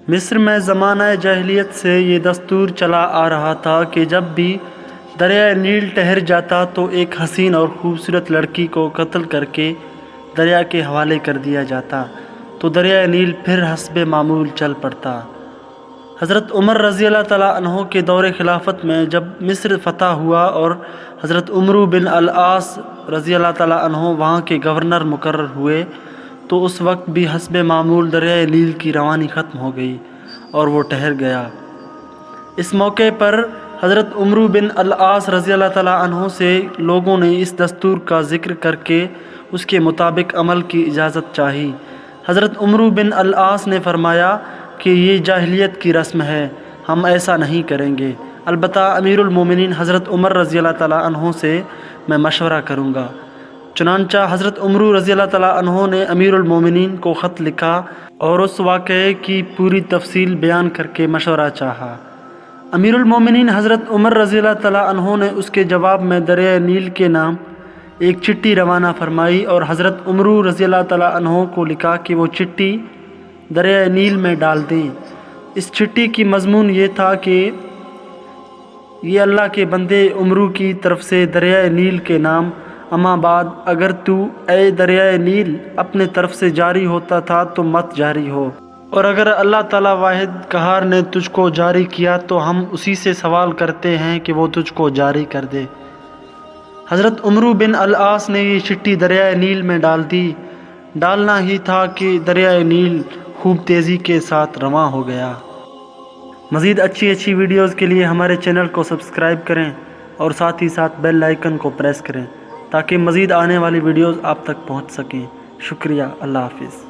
مصر میں زمانہ جاہلیت سے یہ دستور چلا آ رہا تھا کہ جب بھی دریائے نیل ٹھہر جاتا تو ایک حسین اور خوبصورت لڑکی کو قتل کر کے دریا کے حوالے کر دیا جاتا تو دریائے نیل پھر حسب معمول چل پڑتا۔ حضرت عمر رضی اللہ تعالیٰ عنہ کے دور خلافت میں جب مصر فتح ہوا اور حضرت عمرو بن العاص رضی اللہ تعالیٰ عنہ وہاں کے گورنر مقرر ہوئے تو اس وقت بھی حسب معمول دریائے نیل کی روانی ختم ہو گئی اور وہ ٹھہر گیا۔ اس موقع پر حضرت عمرو بن العاص رضی اللہ تعالیٰ عنہ سے لوگوں نے اس دستور کا ذکر کر کے اس کے مطابق عمل کی اجازت چاہی۔ حضرت عمرو بن العاص نے فرمایا کہ یہ جاہلیت کی رسم ہے، ہم ایسا نہیں کریں گے، البتہ امیر المومنین حضرت عمر رضی اللہ تعالیٰ عنہ سے میں مشورہ کروں گا۔ چنانچہ حضرت عمرو رضی اللہ تعالیٰ عنہ نے امیر المومنین کو خط لکھا اور اس واقعے کی پوری تفصیل بیان کر کے مشورہ چاہا۔ امیر المومنین حضرت عمر رضی اللہ تعالیٰ عنہ نے اس کے جواب میں دریائے نیل کے نام ایک چٹھی روانہ فرمائی اور حضرت عمرو رضی اللہ تعالیٰ عنہ کو لکھا کہ وہ چٹھی دریائے نیل میں ڈال دیں۔ اس چٹھی کی مضمون یہ تھا کہ یہ اللہ کے بندے عمرو کی طرف سے دریائے نیل کے نام، اما بعد اگر تو اے دریائے نیل اپنے طرف سے جاری ہوتا تھا تو مت جاری ہو، اور اگر اللہ تعالیٰ واحد قہار نے تجھ کو جاری کیا تو ہم اسی سے سوال کرتے ہیں کہ وہ تجھ کو جاری کر دے۔ حضرت عمرو بن العاص نے یہ چٹھی دریائے نیل میں ڈال دی۔ ڈالنا ہی تھا کہ دریائے نیل خوب تیزی کے ساتھ رواں ہو گیا۔ مزید اچھی ویڈیوز کے لیے ہمارے چینل کو سبسکرائب کریں اور ساتھ ہی ساتھ بیل آئیکن کو پریس کریں تاکہ مزید آنے والی ویڈیوز آپ تک پہنچ سکیں۔ شکریہ، اللہ حافظ۔